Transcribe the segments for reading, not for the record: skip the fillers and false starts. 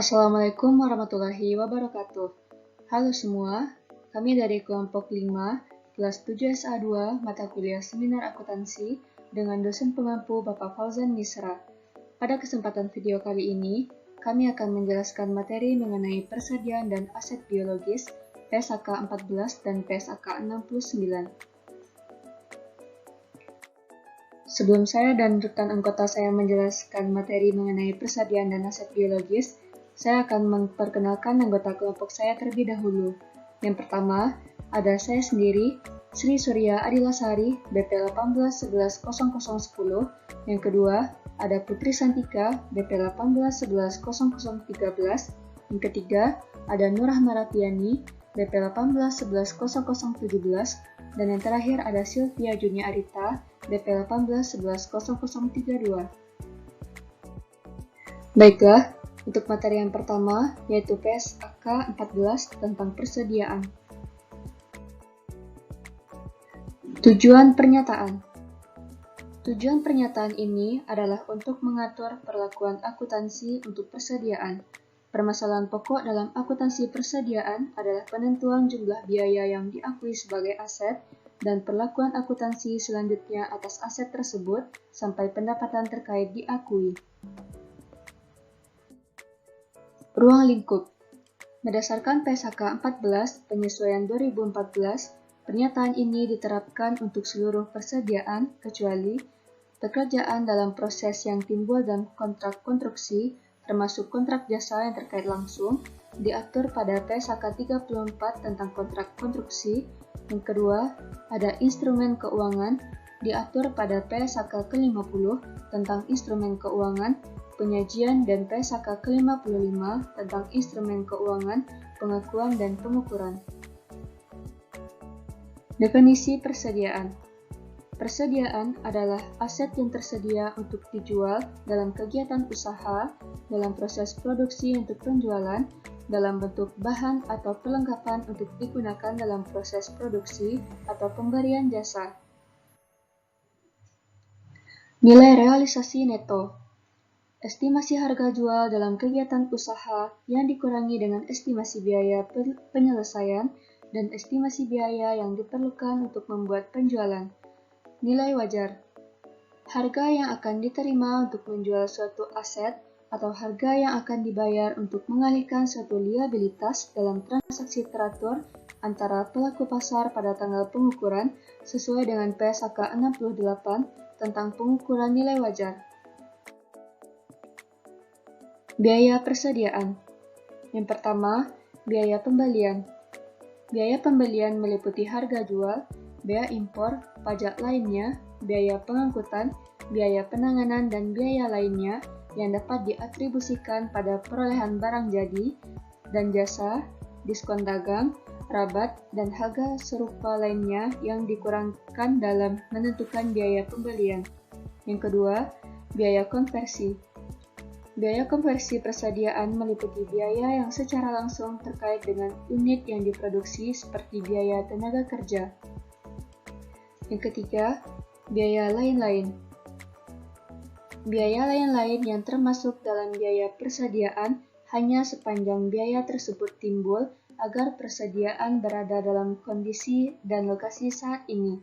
Assalamualaikum warahmatullahi wabarakatuh. Halo semua, kami dari kelompok 5, kelas 7 SA2, mata kuliah Seminar Akuntansi, dengan dosen pengampu Bapak Fauzan Misra. Pada kesempatan video kali ini, kami akan menjelaskan materi mengenai persediaan dan aset biologis, PSAK 14 dan PSAK 69. Sebelum saya dan rekan anggota saya menjelaskan materi mengenai persediaan dan aset biologis, saya akan memperkenalkan anggota kelompok saya terlebih dahulu. Yang pertama, ada saya sendiri, Sri Surya Adilasari, BP 18110010. Yang kedua, ada Putri Santika, BP 18110013. Yang ketiga, ada Nurah Marapiani, BP 18110017. Dan yang terakhir ada Sylvia Junia Arita, BP 18110032. Baiklah, untuk materi yang pertama, yaitu PSAK 14 tentang persediaan. Tujuan pernyataan. Tujuan pernyataan ini adalah untuk mengatur perlakuan akuntansi untuk persediaan. Permasalahan pokok dalam akuntansi persediaan adalah penentuan jumlah biaya yang diakui sebagai aset dan perlakuan akuntansi selanjutnya atas aset tersebut sampai pendapatan terkait diakui. Ruang lingkup. Berdasarkan PSAK 14 penyesuaian 2014, pernyataan ini diterapkan untuk seluruh persediaan kecuali pekerjaan dalam proses yang timbul dalam kontrak konstruksi, termasuk kontrak jasa yang terkait langsung, diatur pada PSAK 34 tentang kontrak konstruksi. Yang kedua, ada instrumen keuangan, diatur pada PSAK ke-50 tentang instrumen keuangan, penyajian, dan PSAK ke-55 tentang instrumen keuangan, pengakuan, dan pengukuran. Definisi persediaan. Persediaan adalah aset yang tersedia untuk dijual dalam kegiatan usaha, dalam proses produksi untuk penjualan, dalam bentuk bahan atau perlengkapan untuk digunakan dalam proses produksi atau pemberian jasa. Nilai realisasi neto. Estimasi harga jual dalam kegiatan usaha yang dikurangi dengan estimasi biaya penyelesaian dan estimasi biaya yang diperlukan untuk membuat penjualan. Nilai wajar. Harga yang akan diterima untuk menjual suatu aset atau harga yang akan dibayar untuk mengalihkan suatu liabilitas dalam transaksi teratur antara pelaku pasar pada tanggal pengukuran sesuai dengan PSAK 68 tentang pengukuran nilai wajar. Biaya persediaan. Yang pertama, biaya pembelian. Biaya pembelian meliputi harga jual, biaya impor, pajak lainnya, biaya pengangkutan, biaya penanganan, dan biaya lainnya yang dapat diatribusikan pada perolehan barang jadi dan jasa, diskon dagang, rabat, dan harga serupa lainnya yang dikurangkan dalam menentukan biaya pembelian. Yang kedua, biaya konversi. Biaya konversi persediaan meliputi biaya yang secara langsung terkait dengan unit yang diproduksi seperti biaya tenaga kerja. Yang ketiga, biaya lain-lain. Biaya lain-lain yang termasuk dalam biaya persediaan hanya sepanjang biaya tersebut timbul agar persediaan berada dalam kondisi dan lokasi saat ini.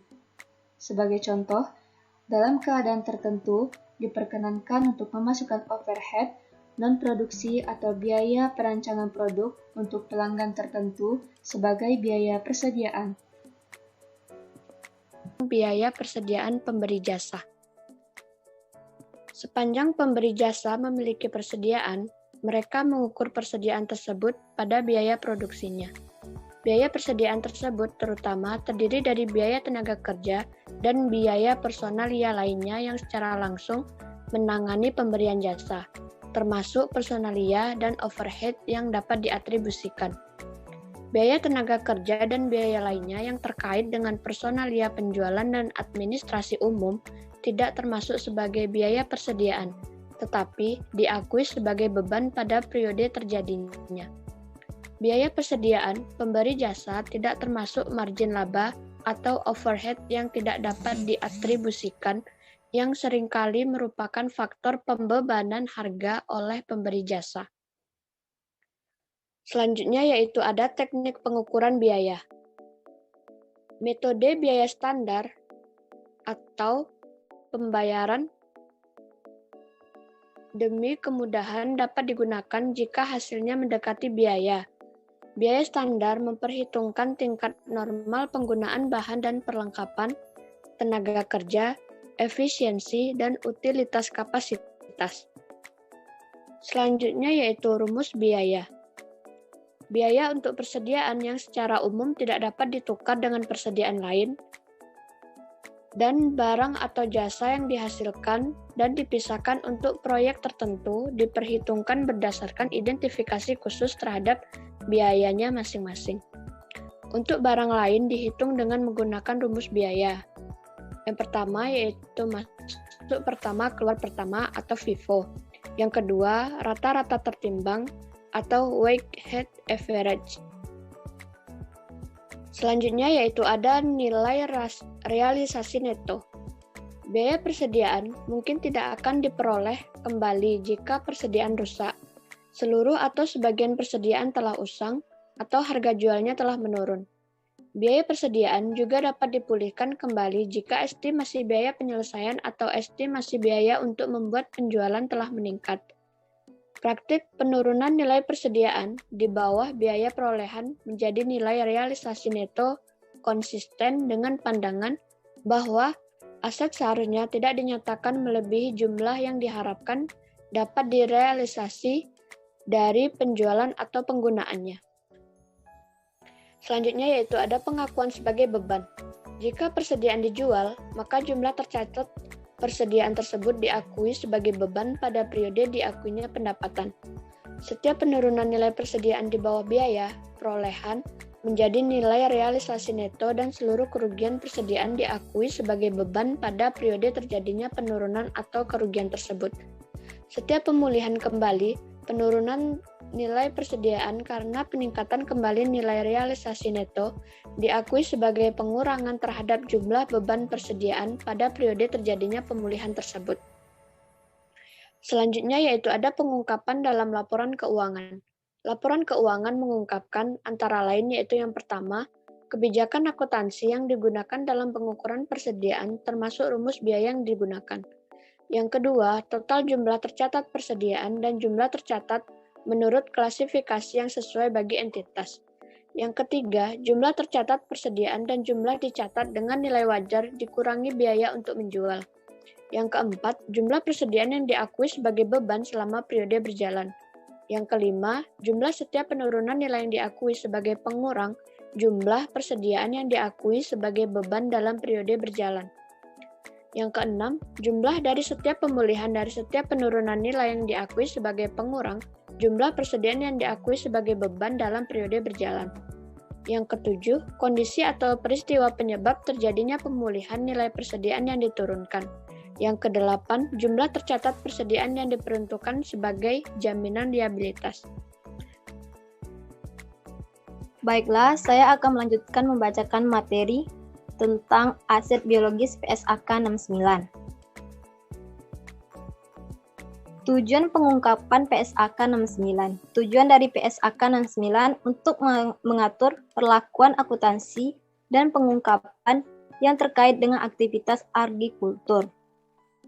Sebagai contoh, dalam keadaan tertentu, diperkenankan untuk memasukkan overhead, non-produksi atau biaya perancangan produk untuk pelanggan tertentu sebagai biaya persediaan. Biaya persediaan pemberi jasa. Sepanjang pemberi jasa memiliki persediaan, mereka mengukur persediaan tersebut pada biaya produksinya. Biaya persediaan tersebut terutama terdiri dari biaya tenaga kerja dan biaya personalia lainnya yang secara langsung menangani pemberian jasa, termasuk personalia dan overhead yang dapat diatribusikan. Biaya tenaga kerja dan biaya lainnya yang terkait dengan personalia penjualan dan administrasi umum tidak termasuk sebagai biaya persediaan, tetapi diakui sebagai beban pada periode terjadinya. Biaya persediaan pemberi jasa tidak termasuk margin laba atau overhead yang tidak dapat diatribusikan yang seringkali merupakan faktor pembebanan harga oleh pemberi jasa. Selanjutnya yaitu ada teknik pengukuran biaya. Metode biaya standar atau pembayaran demi kemudahan dapat digunakan jika hasilnya mendekati biaya. Biaya standar memperhitungkan tingkat normal penggunaan bahan dan perlengkapan, tenaga kerja, efisiensi, dan utilitas kapasitas. Selanjutnya yaitu rumus biaya. Biaya untuk persediaan yang secara umum tidak dapat ditukar dengan persediaan lain, dan barang atau jasa yang dihasilkan dan dipisahkan untuk proyek tertentu diperhitungkan berdasarkan identifikasi khusus terhadap biayanya masing-masing. Untuk barang lain dihitung dengan menggunakan rumus biaya. Yang pertama yaitu masuk pertama keluar pertama atau FIFO. Yang kedua rata-rata tertimbang atau weighted average. Selanjutnya yaitu ada nilai realisasi neto. Biaya persediaan mungkin tidak akan diperoleh kembali jika persediaan rusak, seluruh atau sebagian persediaan telah usang, atau harga jualnya telah menurun. Biaya persediaan juga dapat dipulihkan kembali jika estimasi biaya penyelesaian atau estimasi biaya untuk membuat penjualan telah meningkat. Praktik penurunan nilai persediaan di bawah biaya perolehan menjadi nilai realisasi neto konsisten dengan pandangan bahwa aset seharusnya tidak dinyatakan melebihi jumlah yang diharapkan dapat direalisasi dari penjualan atau penggunaannya. Selanjutnya yaitu ada pengakuan sebagai beban. Jika persediaan dijual, maka jumlah tercatat persediaan tersebut diakui sebagai beban pada periode diakuinya pendapatan. Setiap penurunan nilai persediaan di bawah biaya perolehan menjadi nilai realisasi neto dan seluruh kerugian persediaan diakui sebagai beban pada periode terjadinya penurunan atau kerugian tersebut. Setiap pemulihan kembali, penurunan nilai persediaan karena peningkatan kembali nilai realisasi neto diakui sebagai pengurangan terhadap jumlah beban persediaan pada periode terjadinya pemulihan tersebut. Selanjutnya yaitu ada pengungkapan dalam laporan keuangan. Laporan keuangan mengungkapkan antara lain yaitu yang pertama, kebijakan akuntansi yang digunakan dalam pengukuran persediaan termasuk rumus biaya yang digunakan. Yang kedua, total jumlah tercatat persediaan dan jumlah tercatat menurut klasifikasi yang sesuai bagi entitas. Yang ketiga, jumlah tercatat persediaan dan jumlah dicatat dengan nilai wajar dikurangi biaya untuk menjual. Yang keempat, jumlah persediaan yang diakui sebagai beban selama periode berjalan. Yang kelima, jumlah setiap penurunan nilai yang diakui sebagai pengurang jumlah persediaan yang diakui sebagai beban dalam periode berjalan. Yang keenam, jumlah dari setiap pemulihan dari setiap penurunan nilai yang diakui sebagai pengurang jumlah persediaan yang diakui sebagai beban dalam periode berjalan. Yang ketujuh, kondisi atau peristiwa penyebab terjadinya pemulihan nilai persediaan yang diturunkan. Yang kedelapan, jumlah tercatat persediaan yang diperuntukkan sebagai jaminan liabilitas. Baiklah, saya akan melanjutkan membacakan materi tentang aset biologis PSAK 69. Tujuan pengungkapan PSAK 69. Tujuan dari PSAK 69 untuk mengatur perlakuan akuntansi dan pengungkapan yang terkait dengan aktivitas agrikultur.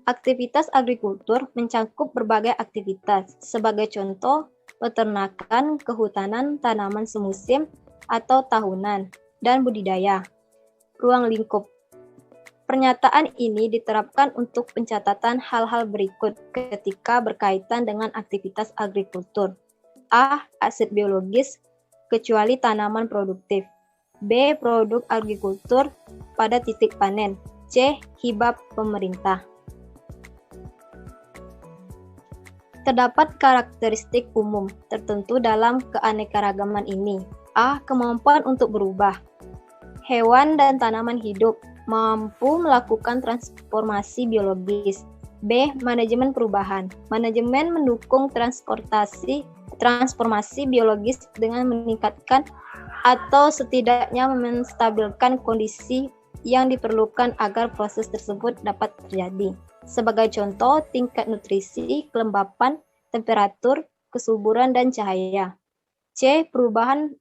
Aktivitas agrikultur mencakup berbagai aktivitas, sebagai contoh peternakan, kehutanan, tanaman semusim atau tahunan, dan budidaya. Ruang lingkup. Pernyataan ini diterapkan untuk pencatatan hal-hal berikut ketika berkaitan dengan aktivitas agrikultur. A. Aset biologis, kecuali tanaman produktif. B. Produk agrikultur pada titik panen. C. Hibah pemerintah. Terdapat karakteristik umum tertentu dalam keanekaragaman ini. A. Kemampuan untuk berubah. Hewan dan tanaman hidup mampu melakukan transformasi biologis. B. Manajemen perubahan. Manajemen mendukung transformasi biologis dengan meningkatkan atau setidaknya menstabilkan kondisi yang diperlukan agar proses tersebut dapat terjadi. Sebagai contoh, tingkat nutrisi, kelembapan, temperatur, kesuburan, dan cahaya. Pengukuran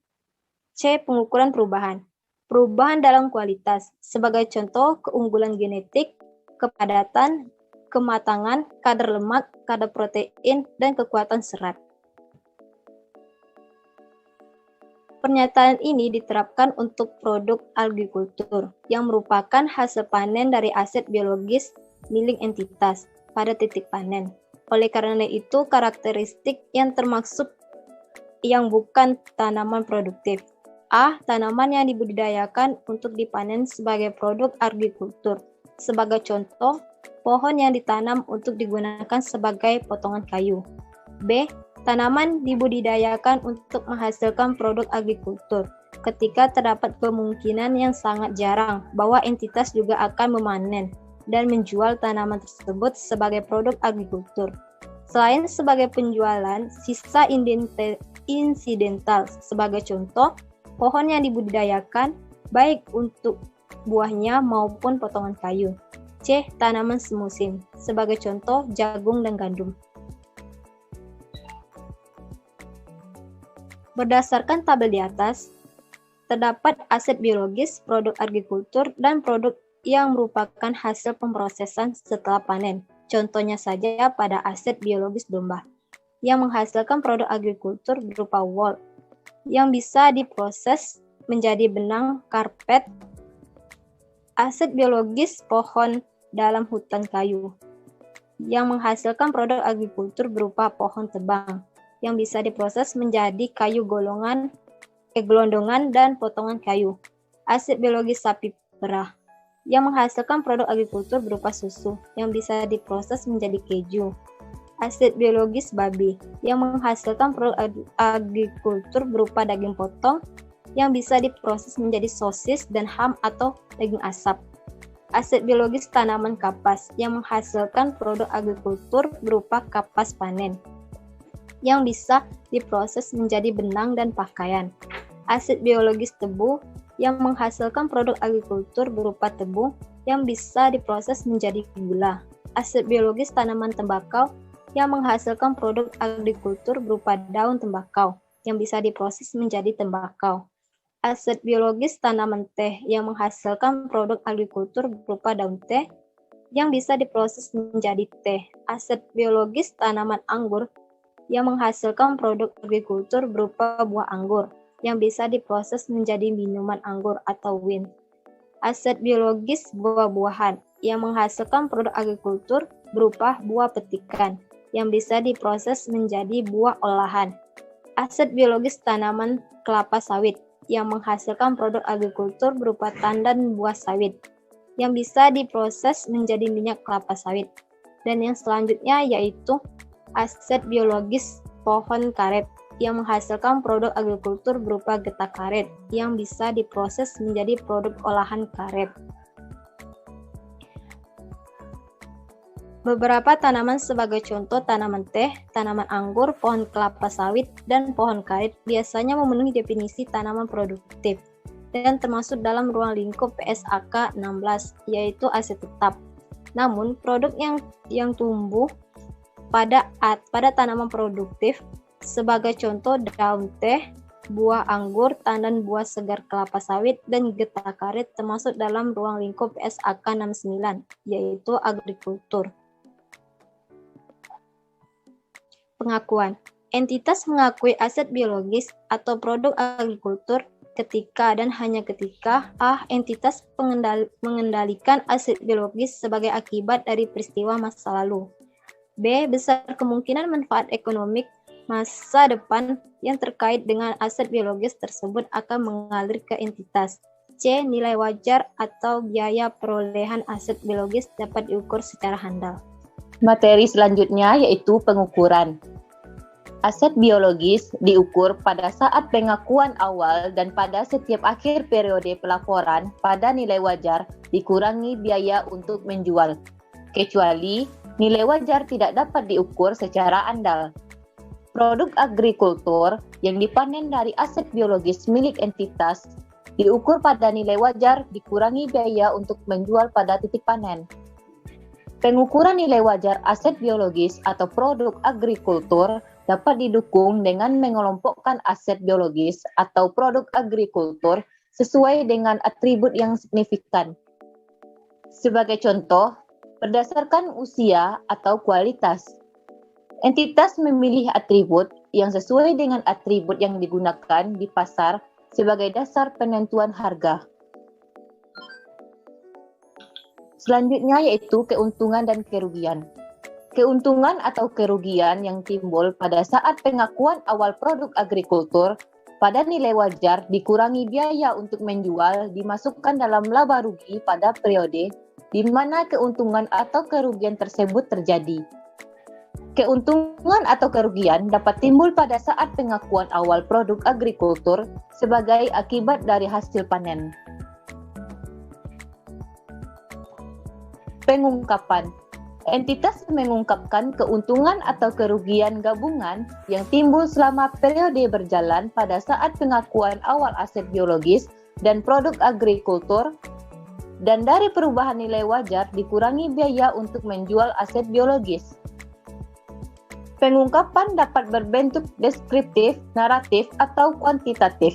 perubahan. Perubahan dalam kualitas. Sebagai contoh, keunggulan genetik, kepadatan, kematangan, kadar lemak, kadar protein, dan kekuatan serat. Pernyataan ini diterapkan untuk produk agrikultur yang merupakan hasil panen dari aset biologis milik entitas pada titik panen. Oleh karena itu, karakteristik yang termaksud yang bukan tanaman produktif. A. Tanaman yang dibudidayakan untuk dipanen sebagai produk agrikultur. Sebagai contoh, pohon yang ditanam untuk digunakan sebagai potongan kayu. B. Tanaman dibudidayakan untuk menghasilkan produk agrikultur. Ketika terdapat kemungkinan yang sangat jarang bahwa entitas juga akan memanen dan menjual tanaman tersebut sebagai produk agrikultur. Selain sebagai penjualan, sisa insidental. Sebagai contoh, pohon yang dibudidayakan baik untuk buahnya maupun potongan kayu. C. Tanaman semusim. Sebagai contoh, jagung dan gandum. Berdasarkan tabel di atas, terdapat aset biologis, produk agrikultur, dan produk yang merupakan hasil pemrosesan setelah panen. Contohnya saja pada aset biologis domba, yang menghasilkan produk agrikultur berupa wool, yang bisa diproses menjadi benang karpet. Aset biologis pohon dalam hutan kayu, yang menghasilkan produk agrikultur berupa pohon tebang, yang bisa diproses menjadi kayu gelondongan dan potongan kayu. Aset biologis sapi perah, yang menghasilkan produk agrikultur berupa susu, yang bisa diproses menjadi keju. Aset biologis babi, yang menghasilkan produk agrikultur berupa daging potong, yang bisa diproses menjadi sosis dan ham atau daging asap. Aset biologis tanaman kapas, yang menghasilkan produk agrikultur berupa kapas panen, yang bisa diproses menjadi benang dan pakaian. Aset biologis tebu, yang menghasilkan produk agrikultur berupa tebu, yang bisa diproses menjadi gula. Aset biologis tanaman tembakau, yang menghasilkan produk agrikultur berupa daun tembakau, yang bisa diproses menjadi tembakau. Aset biologis tanaman teh, yang menghasilkan produk agrikultur berupa daun teh, yang bisa diproses menjadi teh. Aset biologis tanaman anggur, yang menghasilkan produk agrikultur berupa buah anggur, yang bisa diproses menjadi minuman anggur atau wine. Aset biologis buah-buahan, yang menghasilkan produk agrikultur berupa buah petikan, yang bisa diproses menjadi buah olahan. Aset biologis tanaman kelapa sawit, yang menghasilkan produk agrikultur berupa tandan buah sawit, yang bisa diproses menjadi minyak kelapa sawit. Dan yang selanjutnya yaitu aset biologis pohon karet, yang menghasilkan produk agrikultur berupa getah karet, yang bisa diproses menjadi produk olahan karet. Beberapa tanaman sebagai contoh tanaman teh, tanaman anggur, pohon kelapa sawit, dan pohon karet biasanya memenuhi definisi tanaman produktif dan termasuk dalam ruang lingkup PSAK 16, yaitu aset tetap. Namun, produk yang tumbuh pada tanaman produktif sebagai contoh daun teh, buah anggur, tandan buah segar kelapa sawit, dan getah karet termasuk dalam ruang lingkup PSAK 69, yaitu agrikultur. Pengakuan. Entitas mengakui aset biologis atau produk agrikultur ketika dan hanya ketika A. Entitas mengendalikan aset biologis sebagai akibat dari peristiwa masa lalu. B. Besar kemungkinan manfaat ekonomik masa depan yang terkait dengan aset biologis tersebut akan mengalir ke entitas. C. Nilai wajar atau biaya perolehan aset biologis dapat diukur secara handal. Materi selanjutnya yaitu pengukuran. Aset biologis diukur pada saat pengakuan awal dan pada setiap akhir periode pelaporan pada nilai wajar dikurangi biaya untuk menjual, kecuali nilai wajar tidak dapat diukur secara andal. Produk agrikultur yang dipanen dari aset biologis milik entitas diukur pada nilai wajar dikurangi biaya untuk menjual pada titik panen. Pengukuran nilai wajar aset biologis atau produk agrikultur dapat didukung dengan mengelompokkan aset biologis atau produk agrikultur sesuai dengan atribut yang signifikan. Sebagai contoh, berdasarkan usia atau kualitas, entitas memilih atribut yang sesuai dengan atribut yang digunakan di pasar sebagai dasar penentuan harga. Selanjutnya yaitu keuntungan dan kerugian. Keuntungan atau kerugian yang timbul pada saat pengakuan awal produk agrikultur pada nilai wajar dikurangi biaya untuk menjual dimasukkan dalam laba rugi pada periode di mana keuntungan atau kerugian tersebut terjadi. Keuntungan atau kerugian dapat timbul pada saat pengakuan awal produk agrikultur sebagai akibat dari hasil panen. Pengungkapan. Entitas mengungkapkan keuntungan atau kerugian gabungan yang timbul selama periode berjalan pada saat pengakuan awal aset biologis dan produk agrikultur dan dari perubahan nilai wajar dikurangi biaya untuk menjual aset biologis. Pengungkapan dapat berbentuk deskriptif, naratif, atau kuantitatif.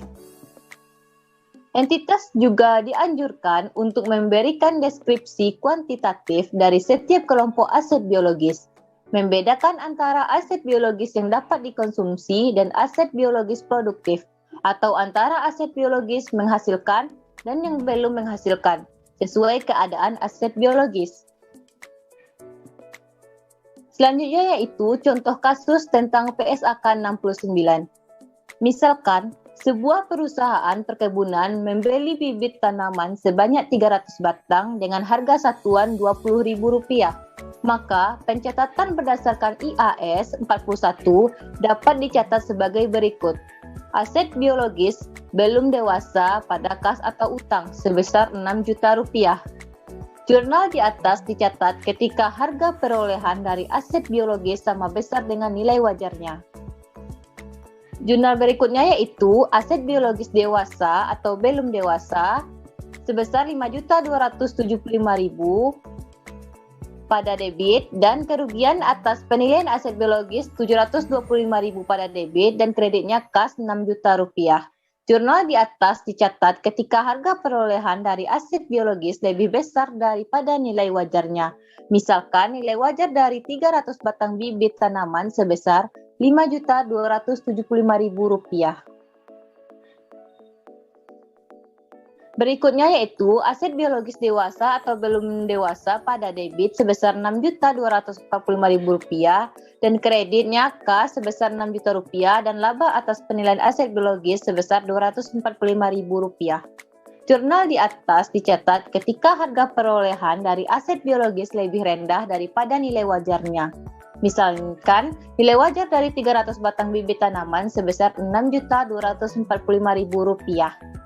Entitas juga dianjurkan untuk memberikan deskripsi kuantitatif dari setiap kelompok aset biologis, membedakan antara aset biologis yang dapat dikonsumsi dan aset biologis produktif, atau antara aset biologis menghasilkan dan yang belum menghasilkan, sesuai keadaan aset biologis. Selanjutnya yaitu contoh kasus tentang PSAK 69. Misalkan, sebuah perusahaan perkebunan membeli bibit tanaman sebanyak 300 batang dengan harga satuan Rp20.000. Maka, pencatatan berdasarkan IAS 41 dapat dicatat sebagai berikut. Aset biologis belum dewasa pada kas atau utang sebesar Rp6 juta. Jurnal di atas dicatat ketika harga perolehan dari aset biologis sama besar dengan nilai wajarnya. Jurnal berikutnya yaitu aset biologis dewasa atau belum dewasa sebesar Rp5.275.000 pada debit dan kerugian atas penilaian aset biologis Rp725.000 pada debit dan kreditnya kas Rp6 juta. Jurnal di atas dicatat ketika harga perolehan dari aset biologis lebih besar daripada nilai wajarnya. Misalkan nilai wajar dari 300 batang bibit tanaman sebesar Rp5.275.000. Berikutnya yaitu aset biologis dewasa atau belum dewasa pada debit sebesar Rp6.245.000 dan kreditnya kas sebesar Rp6 juta dan laba atas penilaian aset biologis sebesar Rp245.000. Jurnal di atas dicatat ketika harga perolehan dari aset biologis lebih rendah daripada nilai wajarnya. Misalkan, nilai wajar dari 300 batang bibit tanaman sebesar Rp6.245.000.